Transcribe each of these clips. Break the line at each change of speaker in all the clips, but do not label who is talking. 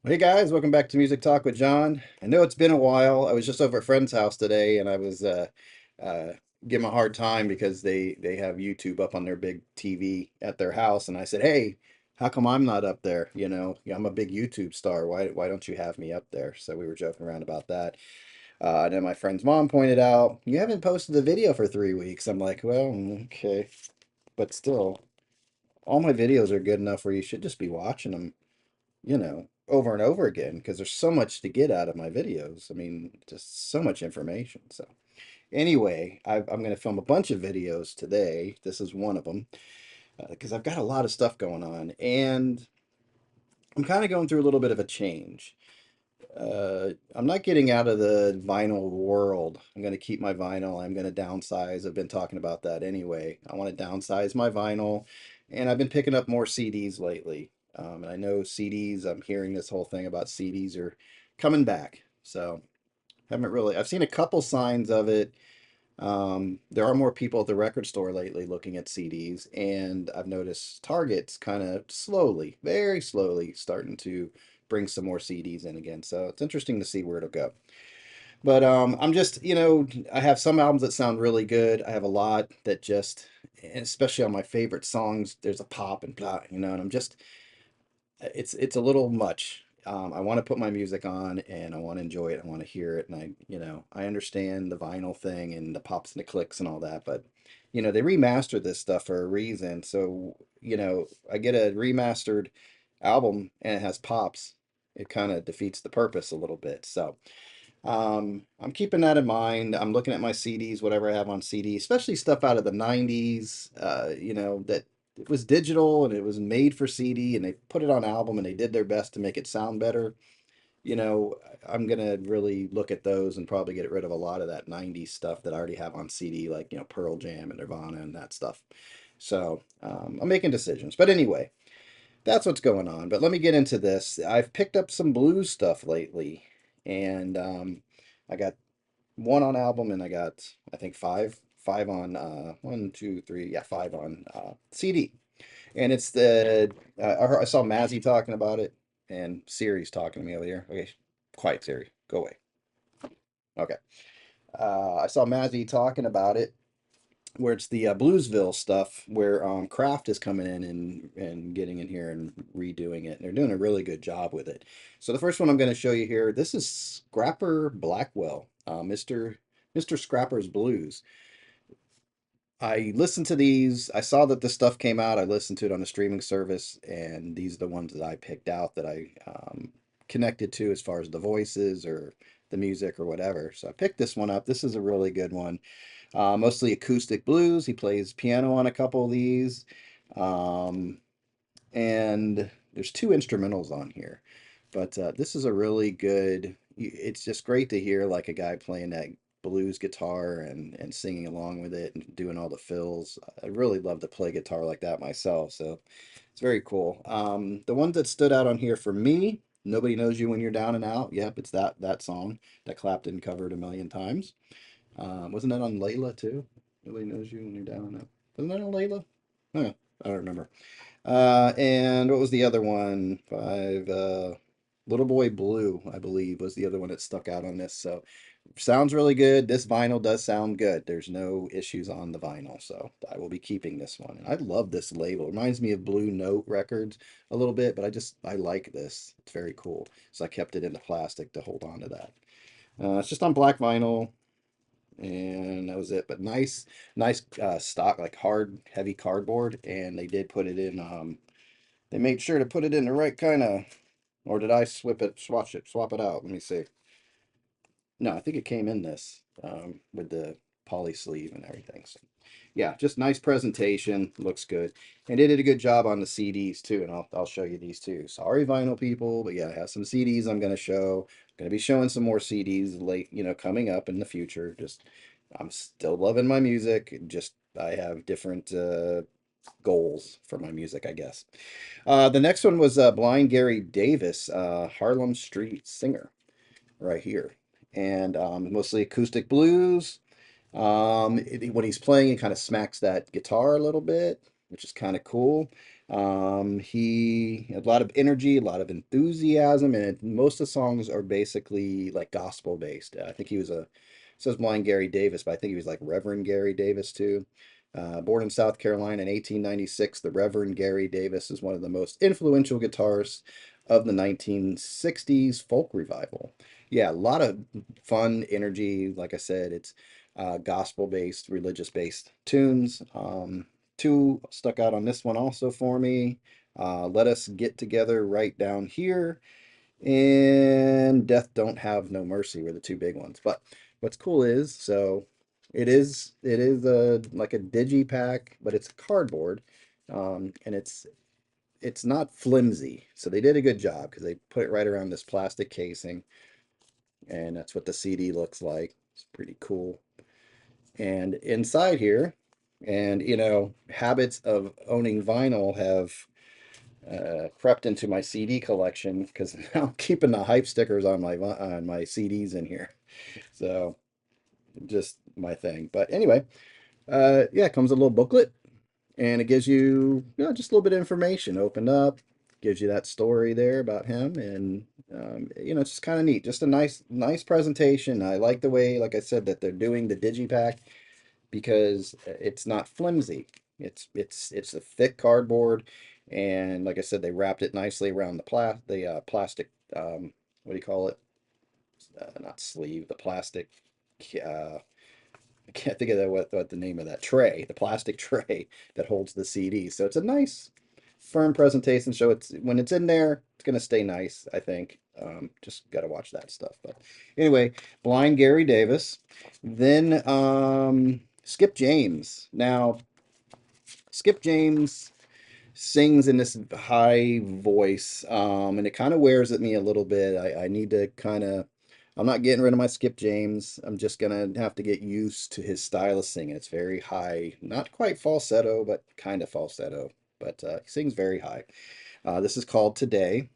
Hey guys, welcome back to Music Talk with John. I know it's been a while. I was just over at a friend's house today, and I was uh, giving 'em a hard time because they have YouTube up on their big TV at their house, and I said, "Hey, how come I'm not up there? Yeah, I'm a big YouTube star. Why don't you have me up there?" So we were joking around about that. And then my friend's mom pointed out, "You haven't posted a video for 3 weeks." I'm like, "Well, okay, but still, all my videos are good enough where you should just be watching them." Over and over again because there's so much to get out of my videos. I mean, just so much information. So, anyway, I'm going to film a bunch of videos today. This is one of them because I've got a lot of stuff going on and I'm kind of going through a little bit of a change. I'm not getting out of the vinyl world. I'm going to keep my vinyl. I'm going to downsize. I've been talking about that anyway. I want to downsize my vinyl, and I've been picking up more CDs lately. And I know CDs, I'm hearing this whole thing about CDs are coming back. So, haven't really, I've seen a couple signs of it. There are more people at the record store lately looking at CDs, and I've noticed Target's kind of slowly, very slowly, starting to bring some more CDs in again. So it's interesting to see where it'll go. But I'm just, I have some albums that sound really good. I have a lot that just, and especially on my favorite songs, there's a pop and blah, and I'm just, it's a little much. I want to put my music on and I want to enjoy it. I want to hear it, and I understand the vinyl thing and the pops and the clicks and all that, but they remastered this stuff for a reason. So I get a remastered album and it has pops. It kind of defeats the purpose a little bit. So I'm keeping that in mind. I'm looking at my CDs, whatever I have on CD, especially stuff out of the 90s, that it was digital and it was made for CD and they put it on album and they did their best to make it sound better. You know, I'm gonna really look at those and probably get rid of a lot of that 90s stuff that I already have on CD, like, Pearl Jam and Nirvana and that stuff. So I'm making decisions. But anyway, that's what's going on. But let me get into this. I've picked up some blues stuff lately, and I got one on album, and I got I think five on one, two, three, yeah, five on CD. And it's I saw Mazzy talking about it, and Siri's talking to me over here. Okay, quiet, Siri, go away. Okay. I saw Mazzy talking about it, where it's the Bluesville stuff, where Kraft is coming in and getting in here and redoing it. And they're doing a really good job with it. So the first one I'm going to show you here, this is Scrapper Blackwell, Mr. Scrapper's Blues. I listened to these. I saw that this stuff came out. I listened to it on a streaming service, and these are the ones that I picked out that I connected to as far as the voices or the music or whatever. So I picked this one up. This is a really good one. Mostly acoustic blues. He plays piano on a couple of these. Um, and there's two instrumentals on here. But this is a really good, it's just great to hear like a guy playing that blues guitar and singing along with it and doing all the fills. I really love to play guitar like that myself. So it's very cool. The ones that stood out on here for me, Nobody Knows You When You're Down and Out. Yep, it's that song that Clapton covered a million times. Wasn't that on Layla too? Nobody Knows You When You're Down and Out. Wasn't that on Layla? Huh, I don't remember. And what was the other one? Five. Little Boy Blue, I believe, was the other one that stuck out on this. So sounds really good. This vinyl does sound good. There's no issues on the vinyl, so I will be keeping this one. And I love this label. It reminds me of Blue Note Records a little bit, but I like this. It's very cool. So I kept it in the plastic to hold on to that. It's just on black vinyl and that was it. But nice stock, like hard, heavy cardboard, and they did put it in. They made sure to put it in the right kind of. Or did I swap it out? Let me see. No, I think it came in this with the poly sleeve and everything. So yeah, just nice presentation. Looks good, and they did a good job on the CDs too. And I'll show you these too. Sorry, vinyl people, but yeah, I have some CDs I'm gonna show. Gonna be showing some more CDs late, coming up in the future. Just I'm still loving my music. Just I have different goals for my music, I guess. The next one was Blind Gary Davis, Harlem Street Singer, right here, and mostly acoustic blues. When he's playing, he kind of smacks that guitar a little bit, which is kind of cool. He had a lot of energy, a lot of enthusiasm, and most of the songs are basically like gospel based. I think he was a, it says Blind Gary Davis, but I think he was like Reverend Gary Davis too. Born in South Carolina in 1896, the Reverend Gary Davis is one of the most influential guitarists of the 1960s folk revival. Yeah, a lot of fun energy. Like I said, it's gospel based, religious based tunes. Two stuck out on this one also for me. Let Us Get Together Right Down Here and Death Don't Have No Mercy were the two big ones. But what's cool is, so it is a like a digipack, but it's cardboard, and it's not flimsy. So they did a good job because they put it right around this plastic casing, and that's what the CD looks like. It's pretty cool. And inside here, and habits of owning vinyl have crept into my CD collection because now I'm keeping the hype stickers on my CDs in here. So just my thing. But anyway, yeah, it comes a little booklet and it gives you, just a little bit of information. Opened up, gives you that story there about him, and it's just kind of neat. Just a nice presentation. I like the way, like I said, that they're doing the digipack because it's not flimsy. It's a thick cardboard, and like I said, they wrapped it nicely around the plastic. What do you call it? Not sleeve, the plastic. Uh, I can't think of what the name of that tray, the plastic tray that holds the CD. So it's a nice, firm presentation. So it's when it's in there, it's gonna stay nice, I think. Just gotta watch that stuff. But anyway, Blind Gary Davis. Then Skip James. Now, Skip James sings in this high voice, and it kind of wears at me a little bit. I need to kind of, I'm not getting rid of my Skip James. I'm just gonna have to get used to his style of singing. It's very high, not quite falsetto, but kind of falsetto. But he sings very high. This is called Today.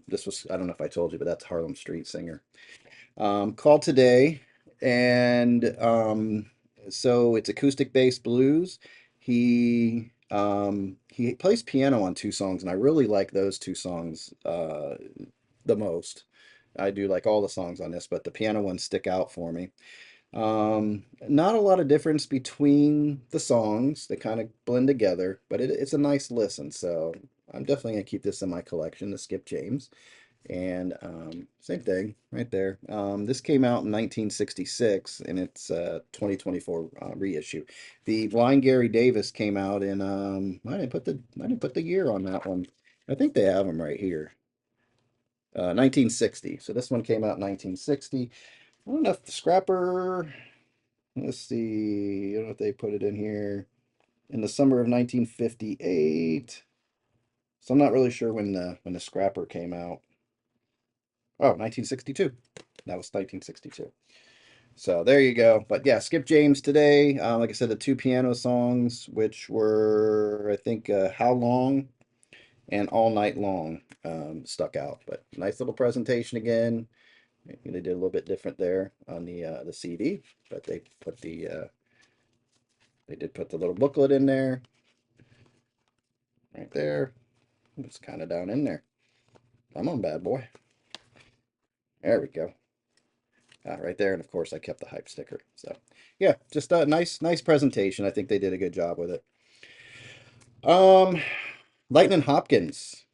This was, I don't know if I told you, but that's Harlem Street Singer. Called Today, and so it's acoustic bass blues. He plays piano on two songs, and I really like those two songs the most. I do like all the songs on this, but the piano ones stick out for me. Not a lot of difference between the songs. They kind of blend together, but it's a nice listen. So I'm definitely gonna keep this in my collection, the Skip James. And same thing right there. This came out in 1966 and it's 2024 reissue. The Blind Gary Davis came out in I didn't put the year on that one. I think they have them right here. 1960. So this one came out in 1960. I don't know if the scrapper, let's see, I don't know if they put it in here in the summer of 1958. So I'm not really sure when the scrapper came out. Oh, 1962. That was 1962. So there you go. But yeah, Skip James today. Like I said, the two piano songs, which were, I think, How Long and All Night Long, stuck out. But nice little presentation again. They did a little bit different there on the CD, but they did put the little booklet in there, right there. It's kind of down in there. Come on, bad boy. There we go. Right there, and of course I kept the hype sticker. So yeah, just a nice presentation. I think they did a good job with it. Um, Lightning Hopkins,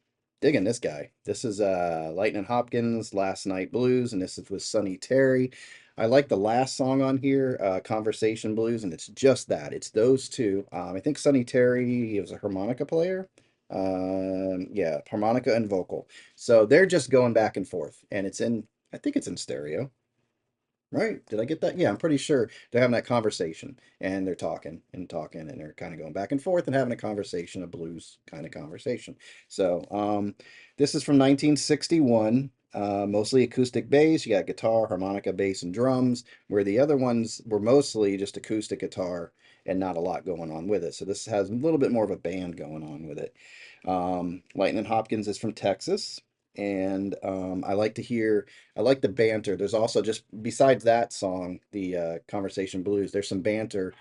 digging this guy. This is Lightning Hopkins, Last Night Blues, and this is with Sonny Terry. I like the last song on here, Conversation Blues, and it's just that. It's those two. I think Sonny Terry, he was a harmonica player. Yeah, harmonica and vocal. So they're just going back and forth, and I think it's in stereo. Right. Did I get that? Yeah, I'm pretty sure they're having that conversation and they're talking and they're kind of going back and forth and having a conversation, a blues kind of conversation. So, this is from 1961, mostly acoustic bass. You got guitar, harmonica, bass, and drums, where the other ones were mostly just acoustic guitar and not a lot going on with it. So this has a little bit more of a band going on with it. Lightning Hopkins is from Texas. And I like the banter. There's also just besides that song, the Conversation Blues, there's some banter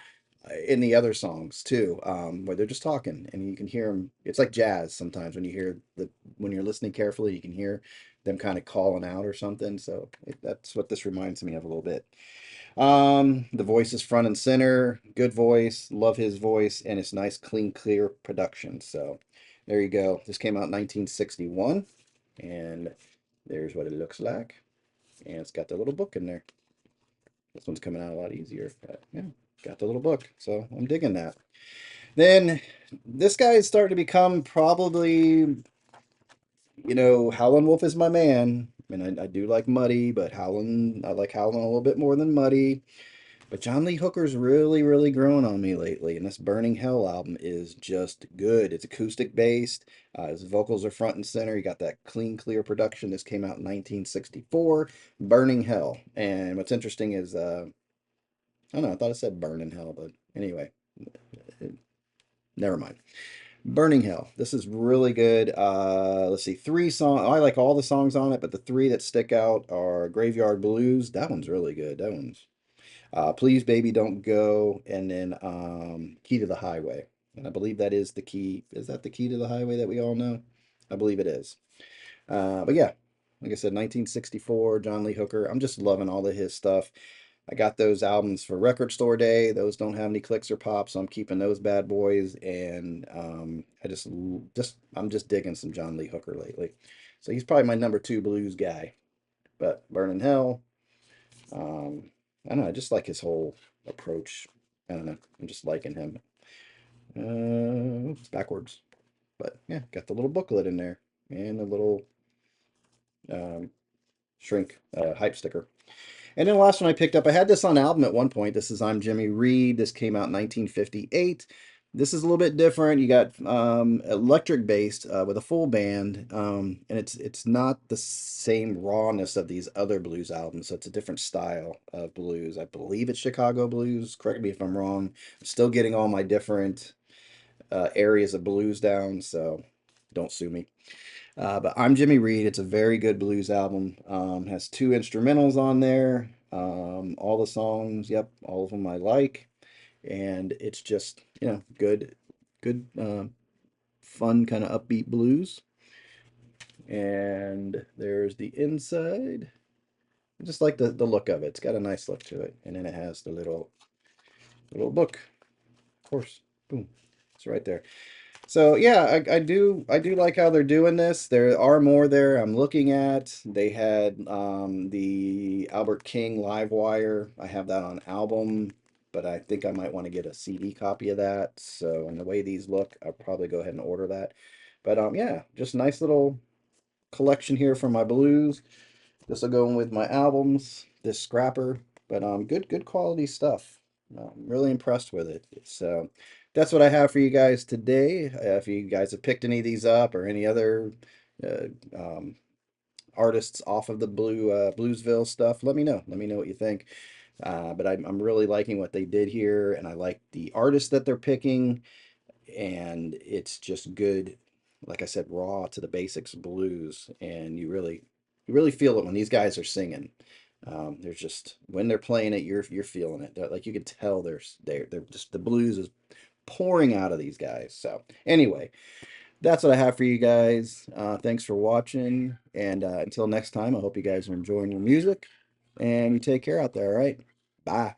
in the other songs too, where they're just talking and you can hear them. It's like jazz sometimes when you hear the when you're listening carefully, you can hear them kind of calling out or something. So that's what this reminds me of a little bit. The voice is front and center, good voice, love his voice, and it's nice, clean, clear production. So there you go. This came out in 1961, and there's what it looks like. And it's got the little book in there. This one's coming out a lot easier, but yeah, got the little book. So I'm digging that. Then this guy is starting to become probably, Howlin' Wolf is my man. And I do like Muddy, but I like Howlin' a little bit more than Muddy. But John Lee Hooker's really, really grown on me lately, and this Burning Hell album is just good. It's acoustic based. His vocals are front and center. You got that clean, clear production. This came out in 1964. Burning Hell. And what's interesting is, I don't know, I thought it said Burn in Hell, but anyway, never mind. Burning Hell. This is really good. Let's see, three songs. I like all the songs on it, but the three that stick out are Graveyard Blues. That one's really good. That one's Please Baby Don't Go, and then Key to the Highway. And I believe that is the key. Is that the key to the highway that we all know? I believe it is. But yeah, like I said, 1964, John Lee Hooker. I'm just loving all of his stuff. I got those albums for Record Store Day. Those don't have any clicks or pops, so I'm keeping those bad boys. And I'm just digging some John Lee Hooker lately. So he's probably my number two blues guy. But Burning Hell, um, I don't know. I just like his whole approach. I don't know. I'm just liking him. It's backwards, but yeah, got the little booklet in there and a little um, shrink hype sticker. And then the last one I picked up, I had this on album at one point. This is I'm Jimmy Reed. This came out in 1958. This is a little bit different. You got electric based with a full band, and it's not the same rawness of these other blues albums. So it's a different style of blues. I believe it's Chicago blues. Correct me if I'm wrong. I'm still getting all my different areas of blues down, so don't sue me. But I'm Jimmy Reed. It's a very good blues album. Has two instrumentals on there. All the songs, yep, all of them I like, and it's just good, fun kind of upbeat blues. And there's the inside. I just like the look of it. It's got a nice look to it, and then it has the little book, of course. Boom, it's right there. So yeah, I do like how they're doing this. There are more there I'm looking at. They had the Albert King Live Wire. I have that on album, but I think I might want to get a CD copy of that. So, and the way these look, I'll probably go ahead and order that. But yeah, just nice little collection here for my blues. This will go in with my albums, this scrapper, but good quality stuff. I'm really impressed with it. So that's what I have for you guys today. If you guys have picked any of these up or any other uh, um, artists off of the Bluesville stuff, let me know. Let me know what you think. But I'm really liking what they did here, and I like the artists that they're picking, and it's just good, like I said, raw to the basics blues, and you really feel it when these guys are singing. There's just when they're playing it, you're feeling it. Like you can tell they're just the blues is pouring out of these guys. So anyway, that's what I have for you guys. Thanks for watching, and until next time, I hope you guys are enjoying your music, and you take care out there. All right, bye.